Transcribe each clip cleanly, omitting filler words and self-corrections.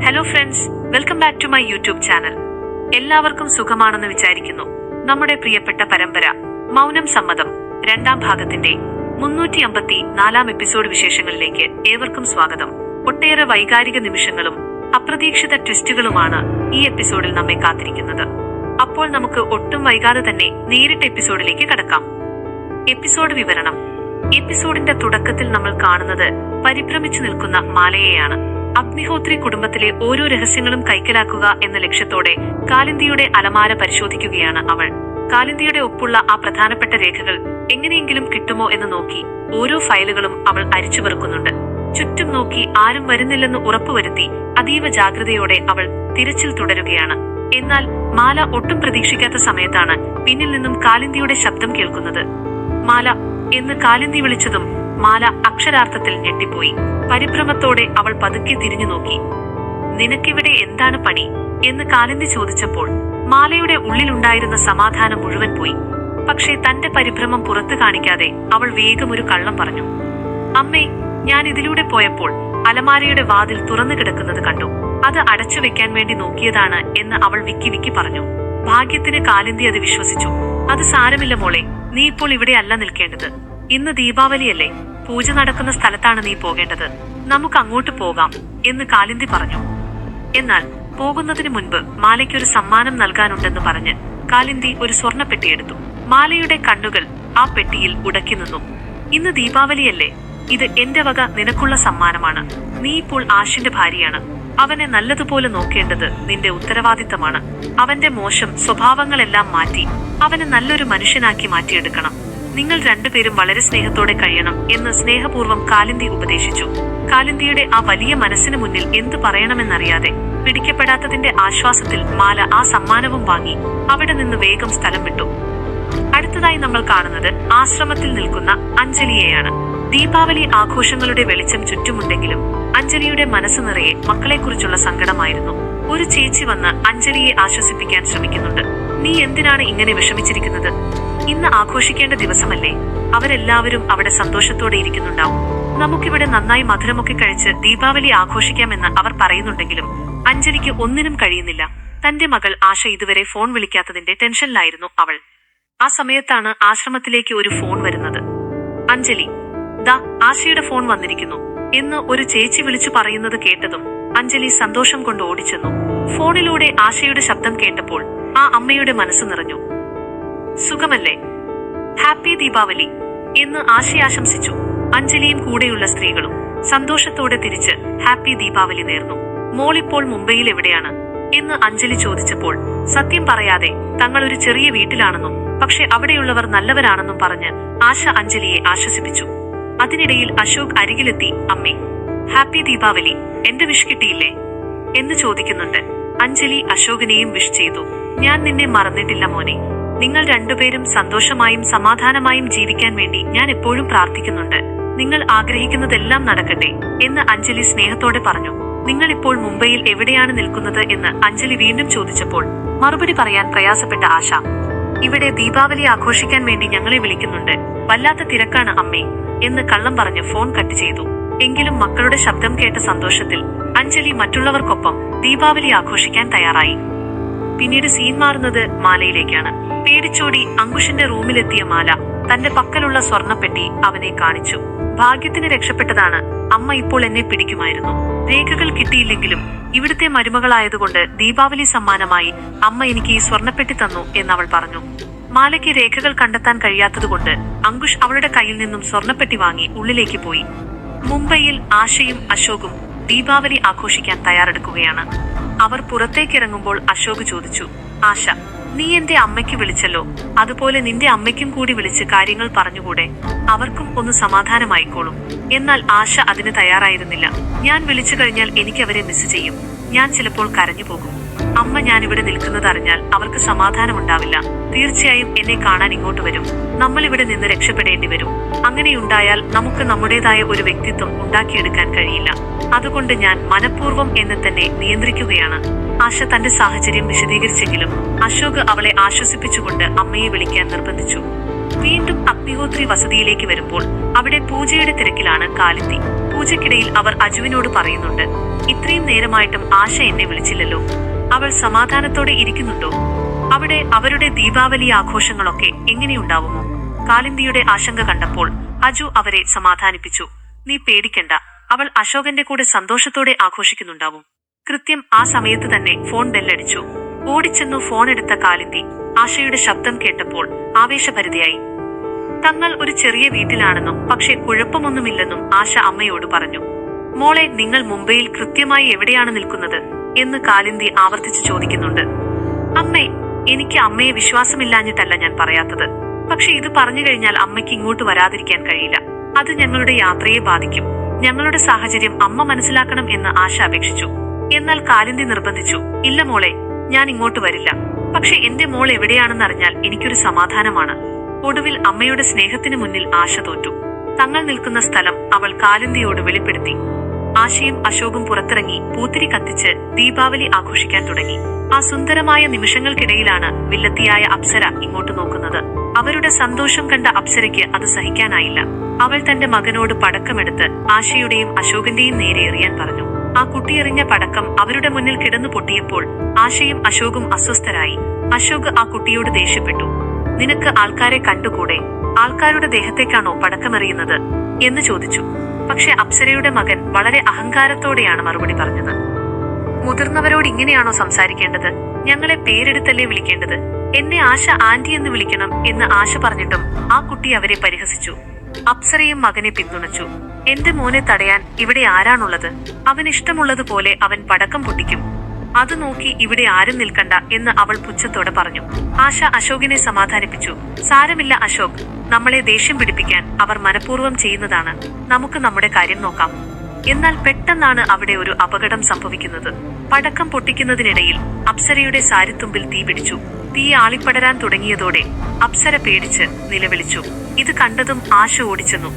Hello friends, welcome back to my YouTube channel. എല്ലാവർക്കും സുഖമാണെന്ന് വിചാരിക്കുന്നു. നമ്മുടെ പ്രിയപ്പെട്ട പരമ്പര മൗനം സമ്മതം രണ്ടാം ഭാഗത്തിന്റെ 354 എപ്പിസോഡ് വിശേഷങ്ങളിലേക്ക് ഏവർക്കും സ്വാഗതം. ഒട്ടേറെ വൈകാരിക നിമിഷങ്ങളും അപ്രതീക്ഷിത ട്വിസ്റ്റുകളുമാണ് ഈ എപ്പിസോഡിൽ നമ്മെ കാത്തിരിക്കുന്നത്. അപ്പോൾ നമുക്ക് ഒട്ടും വൈകാതെ തന്നെ നേരിട്ട് എപ്പിസോഡിലേക്ക് കടക്കാം. എപ്പിസോഡ് വിവരണം. എപ്പിസോഡിന്റെ തുടക്കത്തിൽ നമ്മൾ കാണുന്നത് പരിഭ്രമിച്ചു നിൽക്കുന്ന മാലയെയാണ്. അഗ്നിഹോത്രി കുടുംബത്തിലെ ഓരോ രഹസ്യങ്ങളും കൈക്കലാക്കുക എന്ന ലക്ഷ്യത്തോടെ കാലിന്ദിയുടെ അലമാര പരിശോധിക്കുകയാണ് അവൾ. കാലിന്ദിയുടെ ഒപ്പുള്ള ആ പ്രധാനപ്പെട്ട രേഖകൾ എങ്ങനെയെങ്കിലും കിട്ടുമോ എന്ന് നോക്കി ഓരോ ഫയലുകളും അവൾ അരിച്ചു പെറുക്കുന്നുണ്ട്. ചുറ്റും നോക്കി ആരും വരുന്നില്ലെന്ന് ഉറപ്പുവരുത്തി അതീവ ജാഗ്രതയോടെ അവൾ തിരച്ചിൽ തുടരുകയാണ്. എന്നാൽ മാല ഒട്ടും പ്രതീക്ഷിക്കാത്ത സമയത്താണ് പിന്നിൽ നിന്നും കാലിന്ദിയുടെ ശബ്ദം കേൾക്കുന്നത്. മാല എന്ന് കാലിന്ദി വിളിച്ചതും മാല അക്ഷരാർത്ഥത്തിൽ ഞെട്ടിപ്പോയി. പരിഭ്രമത്തോടെ അവൾ പതുക്കെ തിരിഞ്ഞു നോക്കി. നിനക്കിവിടെ എന്താണ് പണി എന്ന് കാലിന്ദി ചോദിച്ചപ്പോൾ മാലയുടെ ഉള്ളിലുണ്ടായിരുന്ന സമാധാനം മുഴുവൻ പോയി. പക്ഷേ തന്റെ പരിഭ്രമം പുറത്തു കാണിക്കാതെ അവൾ വേഗം ഒരു കള്ളം പറഞ്ഞു. അമ്മേ, ഞാൻ ഇതിലൂടെ പോയപ്പോൾ അലമാരയുടെ വാതിൽ തുറന്നു കിടക്കുന്നത് കണ്ടു. അത് അടച്ചു വെക്കാൻ വേണ്ടി നോക്കിയതാണ് എന്ന് അവൾ വിക്കി പറഞ്ഞു. ഭാഗ്യത്തിന് കാലിന്ദി അത് വിശ്വസിച്ചു. അത് സാരമില്ല മോളെ, നീ ഇപ്പോൾ ഇവിടെ അല്ല നിൽക്കേണ്ടത്. ഇന്ന് ദീപാവലിയല്ലേ, പൂജ നടക്കുന്ന സ്ഥലത്താണ് നീ പോകേണ്ടത്. നമുക്ക് അങ്ങോട്ട് പോകാം എന്ന് കാലിന്ദി പറഞ്ഞു. എന്നാൽ പോകുന്നതിന് മുൻപ് മാലയ്ക്കൊരു സമ്മാനം നൽകാനുണ്ടെന്ന് പറഞ്ഞ് കാലിന്ദി ഒരു സ്വർണ്ണപ്പെട്ടി എടുത്തു. മാലയുടെ കണ്ണുകൾ ആ പെട്ടിയിൽ ഉടക്കി നിന്നു. ഇന്ന് ദീപാവലിയല്ലേ, ഇത് എന്റെ വക നിനക്കുള്ള സമ്മാനമാണ്. നീ ഇപ്പോൾ ആഷിന്റെ ഭാര്യയാണ്. അവനെ നല്ലതുപോലെ നോക്കേണ്ടത് നിന്റെ ഉത്തരവാദിത്തമാണ്. അവന്റെ മോശം സ്വഭാവങ്ങളെല്ലാം മാറ്റി അവനെ നല്ലൊരു മനുഷ്യനാക്കി മാറ്റിയെടുക്കണം. നിങ്ങൾ രണ്ടുപേരും വളരെ സ്നേഹത്തോടെ കഴിയണം എന്ന് സ്നേഹപൂർവ്വം കാലിന്ദി ഉപദേശിച്ചു. കാലിന്ദിയുടെ ആ വലിയ മനസ്സിന് മുന്നിൽ എന്തു പറയണമെന്നറിയാതെ പിടിക്കപ്പെടാത്തതിന്റെ ആശ്വാസത്തിൽ മാല ആ സമ്മാനവും വാങ്ങി അവിടെ നിന്ന് വേഗം സ്ഥലം വിട്ടു. അടുത്തതായി നമ്മൾ കാണുന്നത് ആശ്രമത്തിൽ നിൽക്കുന്ന അഞ്ജലിയെയാണ്. ദീപാവലി ആഘോഷങ്ങളുടെ വെളിച്ചം ചുറ്റുമുണ്ടെങ്കിലും അഞ്ജലിയുടെ മനസ്സ് നിറയെ മക്കളെക്കുറിച്ചുള്ള സങ്കടമായിരുന്നു. ഒരു ചേച്ചി വന്ന് അഞ്ജലിയെ ആശ്വസിപ്പിക്കാൻ ശ്രമിക്കുന്നുണ്ട്. നീ എന്തിനാണ് ഇങ്ങനെ വിഷമിച്ചിരിക്കുന്നത്? ഇന്ന് ആഘോഷിക്കേണ്ട ദിവസമല്ലേ? അവരെല്ലാവരും അവിടെ സന്തോഷത്തോടെ ഇരിക്കുന്നുണ്ടാവും. നമുക്കിവിടെ നന്നായി മധുരമൊക്കെ കഴിച്ച് ദീപാവലി ആഘോഷിക്കാമെന്ന് അവർ പറയുന്നുണ്ടെങ്കിലും അഞ്ജലിക്ക് ഒന്നിനും കഴിയുന്നില്ല. തന്റെ മകൾ ആശ ഇതുവരെ ഫോൺ വിളിക്കാത്തതിന്റെ ടെൻഷനിലായിരുന്നു അവൾ. ആ സമയത്താണ് ആശ്രമത്തിലേക്ക് ഒരു ഫോൺ വരുന്നത്. അഞ്ജലി, ദാ ആശയുടെ ഫോൺ വന്നിരിക്കുന്നു എന്ന് ഒരു ചേച്ചി വിളിച്ചു പറയുന്നത് കേട്ടതും അഞ്ജലി സന്തോഷം കൊണ്ട് ഓടിച്ചെന്നു. ഫോണിലൂടെ ആശയുടെ ശബ്ദം കേട്ടപ്പോൾ ആ അമ്മയുടെ മനസ്സ് നിറഞ്ഞു. സുഖമല്ലേ? ഹാപ്പി ദീപാവലി എന്ന് ആശ ആശംസിച്ചു. അഞ്ജലിയും കൂടെയുള്ള സ്ത്രീകളും സന്തോഷത്തോടെ തിരിച്ച് ഹാപ്പി ദീപാവലി നേർന്നു. മോളിപ്പോൾ മുംബൈയിൽ എവിടെയാണ് എന്ന് അഞ്ജലി ചോദിച്ചപ്പോൾ സത്യം പറയാതെ തങ്ങൾ ഒരു ചെറിയ വീട്ടിലാണെന്നും പക്ഷെ അവിടെയുള്ളവർ നല്ലവരാണെന്നും പറഞ്ഞ് ആശ അഞ്ജലിയെ ആശ്വസിപ്പിച്ചു. അതിനിടയിൽ അശോക് അരികിലെത്തി അമ്മേ, ഹാപ്പി ദീപാവലി, എന്റെ വിഷ് കിട്ടിയില്ലേ എന്ന് ചോദിക്കുന്നുണ്ട്. അഞ്ജലി അശോകിനെയും വിഷ് ചെയ്തു. ഞാൻ നിന്നെ മറന്നിട്ടില്ല മോനെ. നിങ്ങൾ രണ്ടുപേരും സന്തോഷമായും സമാധാനമായും ജീവിക്കാൻ വേണ്ടി ഞാൻ എപ്പോഴും പ്രാർത്ഥിക്കുന്നുണ്ട്. നിങ്ങൾ ആഗ്രഹിക്കുന്നതെല്ലാം നടക്കട്ടെ എന്ന് അഞ്ജലി സ്നേഹത്തോടെ പറഞ്ഞു. നിങ്ങൾ ഇപ്പോൾ മുംബൈയിൽ എവിടെയാണ് നിൽക്കുന്നത് എന്ന് അഞ്ജലി വീണ്ടും ചോദിച്ചപ്പോൾ മറുപടി പറയാൻ പ്രയാസപ്പെട്ട ആശ, ഇവിടെ ദീപാവലി ആഘോഷിക്കാൻ വേണ്ടി ഞങ്ങളെ വിളിക്കുന്നുണ്ട്. വല്ലാത്ത തിരക്കാണ് അമ്മേ എന്ന് കള്ളം പറഞ്ഞ് ഫോൺ കട്ട് ചെയ്തു. എങ്കിലും മക്കളുടെ ശബ്ദം കേട്ട സന്തോഷത്തിൽ അഞ്ജലി മറ്റുള്ളവർക്കൊപ്പം ദീപാവലി ആഘോഷിക്കാൻ തയ്യാറായി. പിന്നീട് സീൻ മാറുന്നത് മാലയിലേക്കാണ്. പേടിച്ചോടി അങ്കുഷിന്റെ റൂമിലെത്തിയ മാല തന്റെ പക്കലുള്ള സ്വർണ്ണപ്പെട്ടി അവനെ കാണിച്ചു. ഭാഗ്യത്തിന് രക്ഷപ്പെട്ടതാണ്. അമ്മ ഇപ്പോൾ എന്നെ പിടിക്കുമായിരുന്നു. രേഖകൾ കിട്ടിയില്ലെങ്കിലും ഇവിടുത്തെ മരുമകളായതുകൊണ്ട് ദീപാവലി സമ്മാനമായി അമ്മ എനിക്ക് ഈ സ്വർണ്ണപ്പെട്ടി തന്നു എന്നവൾ പറഞ്ഞു. മാലയ്ക്ക് രേഖകൾ കണ്ടെത്താൻ കഴിയാത്തതുകൊണ്ട് അങ്കുഷ് അവളുടെ കയ്യിൽ നിന്നും സ്വർണ്ണപ്പെട്ടി വാങ്ങി ഉള്ളിലേക്ക് പോയി. മുംബൈയിൽ ആശയും അശോകും ദീപാവലി ആഘോഷിക്കാൻ തയ്യാറെടുക്കുകയാണ്. അവർ പുറത്തേക്കിറങ്ങുമ്പോൾ അശോക് ചോദിച്ചു, ആശ, നീ എന്റെ അമ്മയ്ക്ക് വിളിച്ചല്ലോ, അതുപോലെ നിന്റെ അമ്മയ്ക്കും കൂടി വിളിച്ച് കാര്യങ്ങൾ പറഞ്ഞുകൂടെ? അവർക്കും ഒന്ന് സമാധാനമായിക്കോളും. എന്നാൽ ആശ അതിന് തയ്യാറായിരുന്നില്ല. ഞാൻ വിളിച്ചു കഴിഞ്ഞാൽ എനിക്ക് അവരെ മിസ് ചെയ്യും. ഞാൻ ചിലപ്പോൾ കരഞ്ഞു പോകും. അമ്മ ഞാനിവിടെ നിൽക്കുന്നത് അറിഞ്ഞാൽ അവർക്ക് സമാധാനമുണ്ടാവില്ല. തീർച്ചയായും എന്നെ കാണാൻ ഇങ്ങോട്ട് വരും. നമ്മൾ ഇവിടെ നിന്ന് രക്ഷപ്പെടേണ്ടി വരും. അങ്ങനെയുണ്ടായാൽ നമുക്ക് നമ്മുടേതായ ഒരു വ്യക്തിത്വം ഉണ്ടാക്കിയെടുക്കാൻ കഴിയില്ല. അതുകൊണ്ട് ഞാൻ മനഃപൂർവ്വം എന്നെ തന്നെ നിയന്ത്രിക്കുകയാണ്. ആശ തന്റെ സാഹചര്യം വിശദീകരിച്ചെങ്കിലും അശോക് അവളെ ആശ്വസിപ്പിച്ചുകൊണ്ട് അമ്മയെ വിളിക്കാൻ നിർബന്ധിച്ചു. വീണ്ടും അഗ്നിഹോത്രി വസതിയിലേക്ക് വരുമ്പോൾ അവിടെ പൂജയുടെ തിരക്കിലാണ് കാലിന്ദി. പൂജയ്ക്കിടയിൽ അവർ അജുവിനോട് പറയുന്നുണ്ട്, ഇത്രയും നേരമായിട്ടും ആശ എന്നെ വിളിച്ചില്ലല്ലോ. അവൾ സമാധാനത്തോടെ ഇരിക്കുന്നുണ്ടോ? അവിടെ അവരുടെ ദീപാവലി ആഘോഷങ്ങളൊക്കെ എങ്ങനെയുണ്ടാവുമോ? കാലിന്ദിയുടെ ആശങ്ക കണ്ടപ്പോൾ അജു അവരെ സമാധാനിപ്പിച്ചു. നീ പേടിക്കണ്ട, അവൾ അശോകന്റെ കൂടെ സന്തോഷത്തോടെ ആഘോഷിക്കുന്നുണ്ടാവും. കൃത്യം ആ സമയത്ത് തന്നെ ഫോൺ ബെല്ലടിച്ചു. ഓടിച്ചെന്നു ഫോൺ എടുത്ത കാലിന്തി ആശയുടെ ശബ്ദം കേട്ടപ്പോൾ ആവേശഭരിതയായി. തങ്ങൾ ഒരു ചെറിയ വീട്ടിലാണെന്നും പക്ഷെ കുഴപ്പമൊന്നുമില്ലെന്നും ആശ അമ്മയോട് പറഞ്ഞു. മോളെ, നിങ്ങൾ മുംബൈയിൽ കൃത്യമായി എവിടെയാണ് നിൽക്കുന്നത് എന്ന് കാലിന്തി ആവർത്തിച്ചു ചോദിക്കുന്നുണ്ട്. അമ്മേ, എനിക്ക് അമ്മയെ വിശ്വാസമില്ലാഞ്ഞിട്ടല്ല ഞാൻ പറയാത്തത്. പക്ഷെ ഇത് പറഞ്ഞു കഴിഞ്ഞാൽ അമ്മയ്ക്ക് ഇങ്ങോട്ട് വരാതിരിക്കാൻ കഴിയില്ല. അത് ഞങ്ങളുടെ യാത്രയെ ബാധിക്കും. ഞങ്ങളുടെ സാഹചര്യം അമ്മ മനസ്സിലാക്കണം എന്ന് ആശ അപേക്ഷിച്ചു. എന്നാൽ കാലിന്തി നിർബന്ധിച്ചു. ഇല്ല മോളെ, ഞാൻ ഇങ്ങോട്ട് വരില്ല. പക്ഷെ എന്റെ മോൾ എവിടെയാണെന്നറിഞ്ഞാൽ എനിക്കൊരു സമാധാനമാണ്. ഒടുവിൽ അമ്മയുടെ സ്നേഹത്തിന് മുന്നിൽ ആശ തോറ്റു. തങ്ങൾ നിൽക്കുന്ന സ്ഥലം അവൾ കാലിന്തിയോട് വെളിപ്പെടുത്തി. ആശയും അശോകും പുറത്തിറങ്ങി പൂത്തിരി കത്തിച്ച് ദീപാവലി ആഘോഷിക്കാൻ തുടങ്ങി. ആ സുന്ദരമായ നിമിഷങ്ങൾക്കിടയിലാണ് വില്ലത്തിയായ അപ്സര ഇങ്ങോട്ട് നോക്കുന്നത്. അവരുടെ സന്തോഷം കണ്ട അപ്സരയ്ക്ക് അത് സഹിക്കാനായില്ല. അവൾ തന്റെ മകനോട് പടക്കമെടുത്ത് ആശയുടെയും അശോകന്റെയും നേരെ എറിയാൻ പറഞ്ഞു. ആ കുട്ടിയെറിഞ്ഞ പടക്കം അവരുടെ മുന്നിൽ കിടന്നു പൊട്ടിയപ്പോൾ ആശയും അശോകും അസ്വസ്ഥരായി. അശോക് ആ കുട്ടിയോട് ദേഷ്യപ്പെട്ടു. നിനക്ക് ആൾക്കാരെ കണ്ടുകൂടെ? ആൾക്കാരുടെ ദേഹത്തേക്കാണോ പടക്കമെറിയുന്നത് എന്ന് ചോദിച്ചു. പക്ഷെ അപ്സരയുടെ മകൻ വളരെ അഹങ്കാരത്തോടെയാണ് മറുപടി പറഞ്ഞത്. മുതിർന്നവരോട് ഇങ്ങനെയാണോ സംസാരിക്കേണ്ടത്? ഞങ്ങളെ പേരെടുത്തല്ലേ വിളിക്കേണ്ടത്? എന്നെ ആശ ആന്റി എന്ന് വിളിക്കണം എന്ന് ആശ പറഞ്ഞിട്ടും ആ കുട്ടി അവരെ പരിഹസിച്ചു. അപ്സരയും മകനെ പിന്തുണച്ചു. എന്റെ മോനെ തടയാൻ ഇവിടെ ആരാണുള്ളത്? അവൻ ഇഷ്ടമുള്ളതുപോലെ അവൻ പടക്കം പൊട്ടിക്കും. അത് നോക്കി ഇവിടെ ആരും നിൽക്കണ്ട എന്ന് അവൾ പുച്ഛത്തോടെ പറഞ്ഞു. ആശ അശോകിനെ സമാധാനിപ്പിച്ചു. സാരമില്ല അശോക്, നമ്മളെ ദേഷ്യം പിടിപ്പിക്കാൻ അവർ മനഃപൂർവ്വം ചെയ്യുന്നതാണ്. നമുക്ക് നമ്മുടെ കാര്യം നോക്കാം. എന്നാൽ പെട്ടെന്നാണ് അവിടെ ഒരു അപകടം സംഭവിക്കുന്നത്. പടക്കം പൊട്ടിക്കുന്നതിനിടയിൽ അപ്സരയുടെ സാരിത്തുമ്പിൽ തീ പിടിച്ചു. തീ ആളിപ്പടരാൻ തുടങ്ങിയതോടെ അപ്സര പേടിച്ച് നിലവിളിച്ചു. ഇത് കണ്ടതും ആശ ഓടിച്ചെന്നു.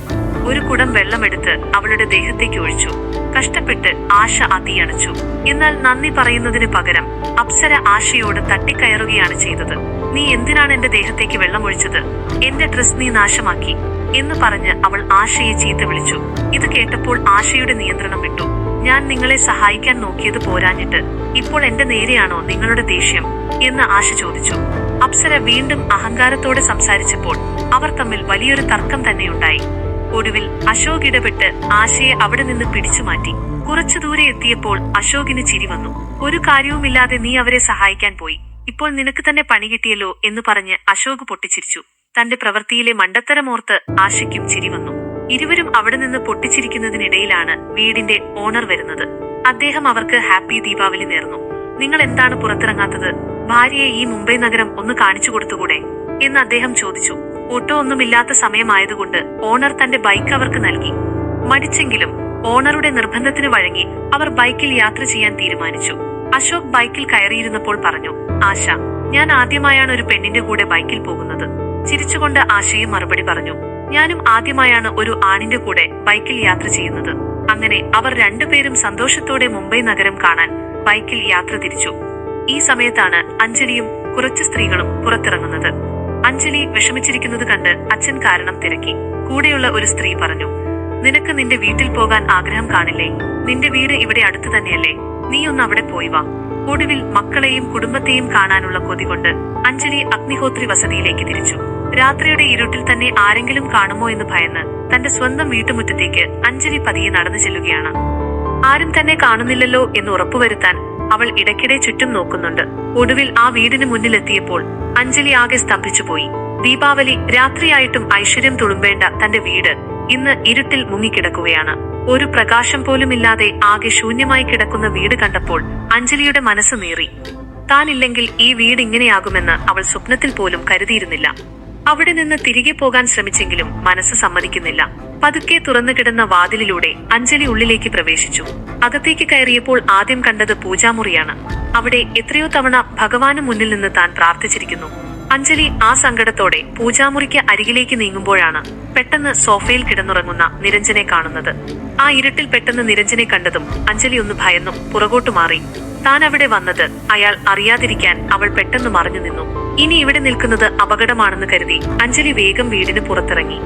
ഒരു കുടം വെള്ളമെടുത്ത് അവളുടെ ദേഹത്തേക്ക് ഒഴിച്ചു. കഷ്ടപ്പെട്ട് ആശ ആ തീ അണച്ചു. എന്നാൽ നന്ദി പറയുന്നതിന് പകരം അപ്സര ആശയോട് തട്ടിക്കയറുകയാണ് ചെയ്തത്. നീ എന്തിനാണ് എന്റെ ദേഹത്തേക്ക് വെള്ളം ഒഴിച്ചത്? എന്റെ ഡ്രസ് നീ നാശമാക്കി എന്ന് പറഞ്ഞ് അവൾ ആശയെ ചീത്ത വിളിച്ചു. ഇത് കേട്ടപ്പോൾ ആശയുടെ നിയന്ത്രണം വിട്ടു. ഞാൻ നിങ്ങളെ സഹായിക്കാൻ നോക്കിയത് പോരാഞ്ഞിട്ട് ഇപ്പോൾ എന്റെ നേരെയാണോ നിങ്ങളുടെ ദേഷ്യം എന്ന് ആശ ചോദിച്ചു. അപ്സര വീണ്ടും അഹങ്കാരത്തോടെ സംസാരിച്ചപ്പോൾ അവർ തമ്മിൽ വലിയൊരു തർക്കം തന്നെയുണ്ടായി. ഒടുവിൽ അശോക് ഇടപെട്ട് ആശയെ അവിടെ നിന്ന് പിടിച്ചു മാറ്റി. കുറച്ചു ദൂരെ എത്തിയപ്പോൾ അശോകിന് ചിരി വന്നു. ഒരു കാര്യവുമില്ലാതെ നീ അവരെ സഹായിക്കാൻ പോയി, ഇപ്പോൾ നിനക്ക് തന്നെ പണി കിട്ടിയല്ലോ എന്ന് പറഞ്ഞ് അശോക് പൊട്ടിച്ചിരിച്ചു. തന്റെ പ്രവൃത്തിയിലെ മണ്ടത്തരമോർത്ത് ആശയ്ക്കും ചിരി വന്നു. ഇരുവരും അവിടെ നിന്ന് പൊട്ടിച്ചിരിക്കുന്നതിനിടയിലാണ് വീടിന്റെ ഓണർ വരുന്നത്. അദ്ദേഹം അവർക്ക് ഹാപ്പി ദീപാവലി നേർന്നു. നിങ്ങൾ എന്താണ് പുറത്തിറങ്ങാത്തത്? ഭാര്യയെ ഈ മുംബൈ നഗരം ഒന്ന് കാണിച്ചു കൊടുത്തുകൂടെ എന്ന് അദ്ദേഹം ചോദിച്ചു. ഓട്ടോ ഒന്നുമില്ലാത്ത സമയമായതുകൊണ്ട് ഓണർ തന്റെ ബൈക്ക് അവർക്ക് നൽകി. മടിച്ചെങ്കിലും ഓണറുടെ നിർബന്ധത്തിന് വഴങ്ങി അവർ ബൈക്കിൽ യാത്ര ചെയ്യാൻ തീരുമാനിച്ചു. അശോക് ബൈക്കിൽ കയറിയിരുന്നപ്പോൾ പറഞ്ഞു, ആശ, ഞാൻ ആദ്യമായാണ് ഒരു പെണ്ണിന്റെ കൂടെ ബൈക്കിൽ പോകുന്നത്. ചിരിച്ചുകൊണ്ട് ആശയും മറുപടി പറഞ്ഞു, ഞാനും ആദ്യമായാണ് ഒരു ആണിന്റെ കൂടെ ബൈക്കിൽ യാത്ര ചെയ്യുന്നത്. അങ്ങനെ അവർ രണ്ടുപേരും സന്തോഷത്തോടെ മുംബൈ നഗരം കാണാൻ ബൈക്കിൽ യാത്ര തിരിച്ചു. ഈ സമയത്താണ് അഞ്ജലിയും കുറച്ച് സ്ത്രീകളും പുറത്തിറങ്ങുന്നത്. അഞ്ജലി വിഷമിച്ചിരിക്കുന്നത് കണ്ട് അച്ഛൻ കാരണം തിരക്കി. കൂടെയുള്ള ഒരു സ്ത്രീ പറഞ്ഞു, നിനക്ക് നിന്റെ വീട്ടിൽ പോകാൻ ആഗ്രഹം കാണില്ലേ? നിന്റെ വീട് ഇവിടെ അടുത്ത് തന്നെയല്ലേ? നീ ഒന്ന് അവിടെ പോയി വാ. ഒടുവിൽ മക്കളെയും കുടുംബത്തെയും കാണാനുള്ള കൊതി കൊണ്ട് അഞ്ജലി അഗ്നിഹോത്രി വസതിയിലേക്ക് തിരിച്ചു. രാത്രിയുടെ ഇരുട്ടിൽ തന്നെ ആരെങ്കിലും കാണുമോ എന്ന് ഭയന്ന് തന്റെ സ്വന്തം വീട്ടുമുറ്റത്തേക്ക് അഞ്ജലി പതിയെ നടന്നു ചെല്ലുകയാണ്. ആരും തന്നെ കാണുന്നില്ലല്ലോ എന്ന് ഉറപ്പുവരുത്താൻ അവൾ ഇടയ്ക്കിടെ ചുറ്റും നോക്കുന്നുണ്ട്. ഒടുവിൽ ആ വീടിന് മുന്നിലെത്തിയപ്പോൾ അഞ്ജലി ആകെ സ്തംഭിച്ചുപോയി. ദീപാവലി രാത്രിയായിട്ടും ഐശ്വര്യം തുളുമ്പേണ്ട തന്റെ വീട് ഇന്ന് ഇരുട്ടിൽ മുങ്ങിക്കിടക്കുകയാണ്. ഒരു പ്രകാശം പോലുമില്ലാതെ ആകെ ശൂന്യമായി കിടക്കുന്ന വീട് കണ്ടപ്പോൾ അഞ്ജലിയുടെ മനസ്സ് നീറി. താനില്ലെങ്കിൽ ഈ വീട് ഇങ്ങനെയാകുമെന്ന് അവൾ സ്വപ്നത്തിൽ പോലും കരുതിയിരുന്നില്ല. അവിടെ നിന്ന് തിരികെ പോകാൻ ശ്രമിച്ചെങ്കിലും മനസ്സ് സമ്മതിക്കുന്നില്ല. പതുക്കെ തുറന്നു കിടന്ന വാതിലിലൂടെ അഞ്ജലി ഉള്ളിലേക്ക് പ്രവേശിച്ചു. അകത്തേക്ക് കയറിയപ്പോൾ ആദ്യം കണ്ടത് പൂജാമുറിയാണ്. അവിടെ എത്രയോ തവണ ഭഗവാന് മുന്നിൽ നിന്ന് താൻ പ്രാർത്ഥിച്ചിരിക്കുന്നു. അഞ്ജലി ആ സങ്കടത്തോടെ പൂജാമുറിക്ക് അരികിലേക്ക് നീങ്ങുമ്പോഴാണ് പെട്ടെന്ന് സോഫയിൽ കിടന്നുറങ്ങുന്ന നിരഞ്ജനെ കാണുന്നത്. ആ ഇരുട്ടിൽ പെട്ടെന്ന് നിരഞ്ജനെ കണ്ടതും അഞ്ജലി ഒന്ന് ഭയന്നു പുറകോട്ടു മാറി. താൻ അവിടെ വന്നത് അയാൾ അറിയാതിരിക്കാൻ അവൾ പെട്ടെന്ന് മറഞ്ഞു നിന്നു. ഇനി ഇവിടെ നിൽക്കുന്നത് അപകടമാണെന്ന് കരുതി അഞ്ജലി വേഗം വീടിന് പുറത്തിറങ്ങി.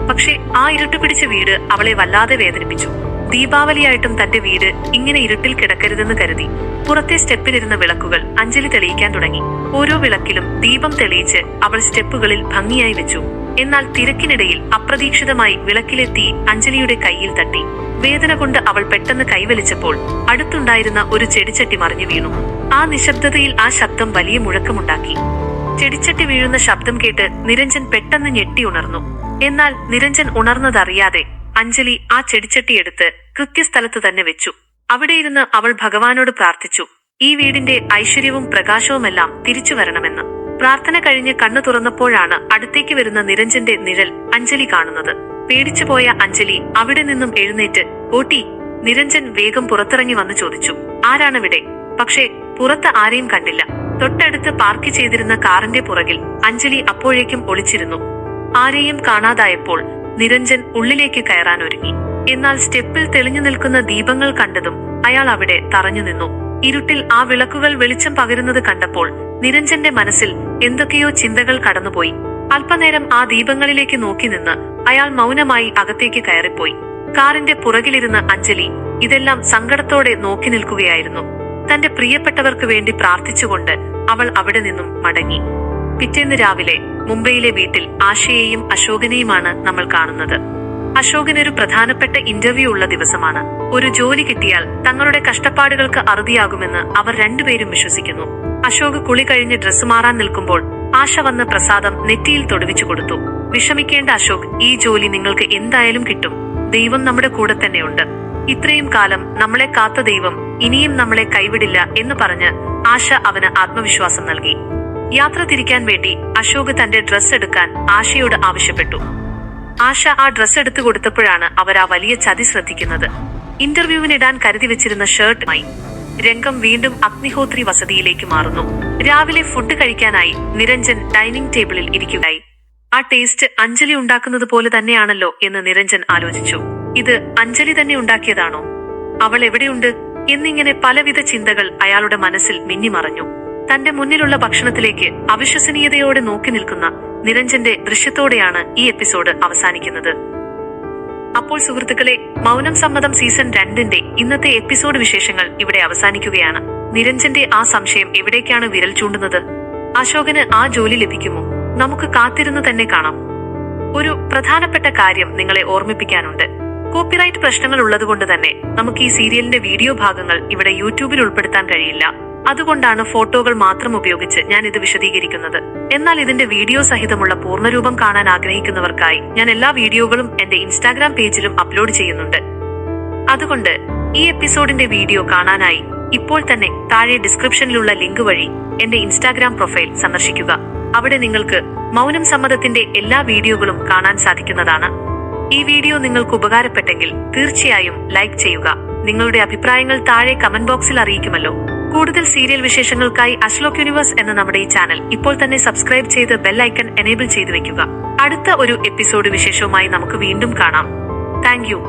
പക്ഷെ ആ ഇരുട്ട് പിടിച്ച വീട് അവളെ വല്ലാതെ വേദനിപ്പിച്ചു. ദീപാവലിയായിട്ടും തന്റെ വീട് ഇങ്ങനെ ഇരുട്ടിൽ കിടക്കരുതെന്ന് കരുതി പുറത്തെ സ്റ്റെപ്പിലിരുന്ന വിളക്കുകൾ അഞ്ജലി തെളിയിക്കാൻ തുടങ്ങി. ഓരോ വിളക്കിലും ദീപം തെളിയിച്ച് അവൾ സ്റ്റെപ്പുകളിൽ ഭംഗിയായി വെച്ചു. എന്നാൽ തിരക്കിനിടയിൽ അപ്രതീക്ഷിതമായി വിളക്കിലെ തീ അഞ്ജലിയുടെ കൈയിൽ തട്ടി. വേദന കൊണ്ട് അവൾ പെട്ടെന്ന് കൈവലിച്ചപ്പോൾ അടുത്തുണ്ടായിരുന്ന ഒരു ചെടിച്ചട്ടി മറിഞ്ഞു വീണു. ആ നിശബ്ദതയിൽ ആ ശബ്ദം വലിയ മുഴക്കമുണ്ടാക്കി. ചെടിച്ചട്ടി വീഴുന്ന ശബ്ദം കേട്ട് നിരഞ്ജൻ പെട്ടെന്ന് ഞെട്ടി ഉണർന്നു. എന്നാൽ നിരഞ്ജൻ ഉണർന്നതറിയാതെ അഞ്ജലി ആ ചെടിച്ചട്ടി എടുത്ത് കൃത്യസ്ഥലത്ത് തന്നെ വെച്ചു. അവിടെയിരുന്ന് അവൾ ഭഗവാനോട് പ്രാർത്ഥിച്ചു, ഈ വീടിന്റെ ഐശ്വര്യവും പ്രകാശവുമെല്ലാം തിരിച്ചു വരണമെന്ന്. പ്രാർത്ഥന കഴിഞ്ഞ് കണ്ണു തുറന്നപ്പോഴാണ് അടുത്തേക്ക് വരുന്ന നിരഞ്ജന്റെ നിഴൽ അഞ്ജലി കാണുന്നത്. പേടിച്ചുപോയ അഞ്ജലി അവിടെ നിന്നും എഴുന്നേറ്റ് ഓട്ടി. നിരഞ്ജൻ വേഗം പുറത്തിറങ്ങി വന്ന് ചോദിച്ചു, ആരാണവിടെ? പക്ഷേ പുറത്ത് ആരെയും കണ്ടില്ല. തൊട്ടടുത്ത് പാർക്ക് ചെയ്തിരുന്ന കാറിന്റെ പുറകിൽ അഞ്ജലി അപ്പോഴേക്കും ഒളിച്ചിരുന്നു. ആരെയും കാണാതായപ്പോൾ നിരഞ്ജൻ ഉള്ളിലേക്ക് കയറാനൊരുങ്ങി. എന്നാൽ സ്റ്റെപ്പിൽ തെളിഞ്ഞു നിൽക്കുന്ന ദീപങ്ങൾ കണ്ടതും അയാൾ അവിടെ തറഞ്ഞു നിന്നു. ഇരുട്ടിൽ ആ വിളക്കുകൾ വെളിച്ചം പകരുന്നത് കണ്ടപ്പോൾ നിരഞ്ജന്റെ മനസ്സിൽ എന്തൊക്കെയോ ചിന്തകൾ കടന്നുപോയി. അല്പനേരം ആ ദീപങ്ങളിലേക്ക് നോക്കി നിന്ന് അയാൾ മൗനമായി അകത്തേക്ക് കയറിപ്പോയി. കാറിന്റെ പുറകിലിരുന്ന അഞ്ജലി ഇതെല്ലാം സങ്കടത്തോടെ നോക്കി നിൽക്കുകയായിരുന്നു. തന്റെ പ്രിയപ്പെട്ടവർക്ക് വേണ്ടി പ്രാർത്ഥിച്ചുകൊണ്ട് അവൾ അവിടെ നിന്നും മടങ്ങി. പിറ്റേന്ന് രാവിലെ മുംബൈയിലെ വീട്ടിൽ ആശയെയും അശോകനെയുമാണ് നമ്മൾ കാണുന്നത്. അശോകനൊരു പ്രധാനപ്പെട്ട ഇന്റർവ്യൂ ഉള്ള ദിവസമാണ്. ഒരു ജോലി കിട്ടിയാൽ തങ്ങളുടെ കഷ്ടപ്പാടുകൾക്ക് അറുതിയാകുമെന്ന് അവർ രണ്ടുപേരും വിശ്വസിക്കുന്നു. അശോക് കുളി കഴിഞ്ഞ് ഡ്രസ്സ് മാറാൻ നിൽക്കുമ്പോൾ ആശ വന്ന് പ്രസാദം നെറ്റിയിൽ തൊടുവിച്ചു കൊടുത്തു. വിഷമിക്കേണ്ട അശോക്, ഈ ജോലി നിങ്ങൾക്ക് എന്തായാലും കിട്ടും. ദൈവം നമ്മുടെ കൂടെ തന്നെയുണ്ട്. ഇത്രയും കാലം നമ്മളെ കാത്ത ദൈവം ഇനിയും നമ്മളെ കൈവിടില്ല എന്ന് പറഞ്ഞ് ആശ അവന് ആത്മവിശ്വാസം നൽകി. യാത്ര തിരിക്കാൻ വേണ്ടി അശോക് തന്റെ ഡ്രസ്സ് എടുക്കാൻ ആശയോട് ആവശ്യപ്പെട്ടു. ആശ ആ ഡ്രസ്സ് എടുത്തു കൊടുത്തപ്പോഴാണ് അവർ ആ വലിയ ചതി ശ്രദ്ധിക്കുന്നത്. ഇന്റർവ്യൂവിനിടാൻ കരുതി വെച്ചിരുന്ന ഷർട്ടുമായി രംഗം വീണ്ടും അഗ്നിഹോത്രി വസതിയിലേക്ക് മാറുന്നു. രാവിലെ ഫുഡ് കഴിക്കാനായി നിരഞ്ജൻ ഡൈനിങ് ടേബിളിൽ ഇരിക്കുകയായി. ആ ടേസ്റ്റ് അഞ്ജലി ഉണ്ടാക്കുന്നത് പോലെ തന്നെയാണല്ലോ എന്ന് നിരഞ്ജൻ ആലോചിച്ചു. ഇത് അഞ്ജലി തന്നെ ഉണ്ടാക്കിയതാണോ? അവൾ എവിടെയുണ്ട് എന്നിങ്ങനെ പലവിധ ചിന്തകൾ അയാളുടെ മനസ്സിൽ മിന്നിമറഞ്ഞു. തന്റെ മുന്നിലുള്ള ഭക്ഷണത്തിലേക്ക് അവിശ്വസനീയതയോടെ നോക്കി നിൽക്കുന്ന നിരഞ്ജന്റെ ദൃശ്യത്തോടെയാണ് ഈ എപ്പിസോഡ് അവസാനിക്കുന്നത്. അപ്പോൾ സുഹൃത്തുക്കളെ, മൗനം സമ്മതം സീസൺ 2 ഇന്നത്തെ എപ്പിസോഡ് വിശേഷങ്ങൾ ഇവിടെ അവസാനിക്കുകയാണ്. നിരഞ്ജന്റെ ആ സംശയം എവിടേക്കാണ് വിരൽ ചൂണ്ടുന്നത്? അശോകന് ആ ജോലി ലഭിക്കുമോ? നമുക്ക് കാത്തിരുന്ന് തന്നെ കാണാം. ഒരു പ്രധാനപ്പെട്ട കാര്യം നിങ്ങളെ ഓർമ്മിപ്പിക്കാനുണ്ട്. കോപ്പിറൈറ്റ് പ്രശ്നങ്ങൾ ഉള്ളതുകൊണ്ട് തന്നെ നമുക്ക് ഈ സീരിയലിന്റെ വീഡിയോ ഭാഗങ്ങൾ ഇവിടെ യൂട്യൂബിൽ ഉൾപ്പെടുത്താൻ കഴിയില്ല. അതുകൊണ്ടാണ് ഫോട്ടോകൾ മാത്രം ഉപയോഗിച്ച് ഞാൻ ഇത് വിശദീകരിക്കുന്നത്. എന്നാൽ ഇതിന്റെ വീഡിയോ സഹിതമുള്ള പൂർണ്ണരൂപം കാണാൻ ആഗ്രഹിക്കുന്നവർക്കായി ഞാൻ എല്ലാ വീഡിയോകളും എന്റെ ഇൻസ്റ്റാഗ്രാം പേജിലും അപ്ലോഡ് ചെയ്യുന്നുണ്ട്. അതുകൊണ്ട് ഈ എപ്പിസോഡിന്റെ വീഡിയോ കാണാനായി ഇപ്പോൾ തന്നെ താഴെ ഡിസ്ക്രിപ്ഷനിലുള്ള ലിങ്ക് വഴി എന്റെ ഇൻസ്റ്റാഗ്രാം പ്രൊഫൈൽ സന്ദർശിക്കുക. അവിടെ നിങ്ങൾക്ക് മൗനം സമ്മതത്തിന്റെ എല്ലാ വീഡിയോകളും കാണാൻ സാധിക്കുന്നതാണ്. ഈ വീഡിയോ നിങ്ങൾക്ക് ഉപകാരപ്പെട്ടെങ്കിൽ തീർച്ചയായും ലൈക്ക് ചെയ്യുക. നിങ്ങളുടെ അഭിപ്രായങ്ങൾ താഴെ കമന്റ് ബോക്സിൽ അറിയിക്കുമല്ലോ. കൂടുതൽ സീരിയൽ വിശേഷങ്ങൾക്കായി അശ്ലോക് യൂണിവേഴ്സ് എന്ന നമ്മുടെ ഈ ചാനൽ ഇപ്പോൾ തന്നെ സബ്സ്ക്രൈബ് ചെയ്ത് ബെൽ ഐക്കൺ എനേബിൾ ചെയ്തു വെക്കുക. അടുത്ത ഒരു എപ്പിസോഡ് വിശേഷവുമായി നമുക്ക് വീണ്ടും കാണാം. Thank you.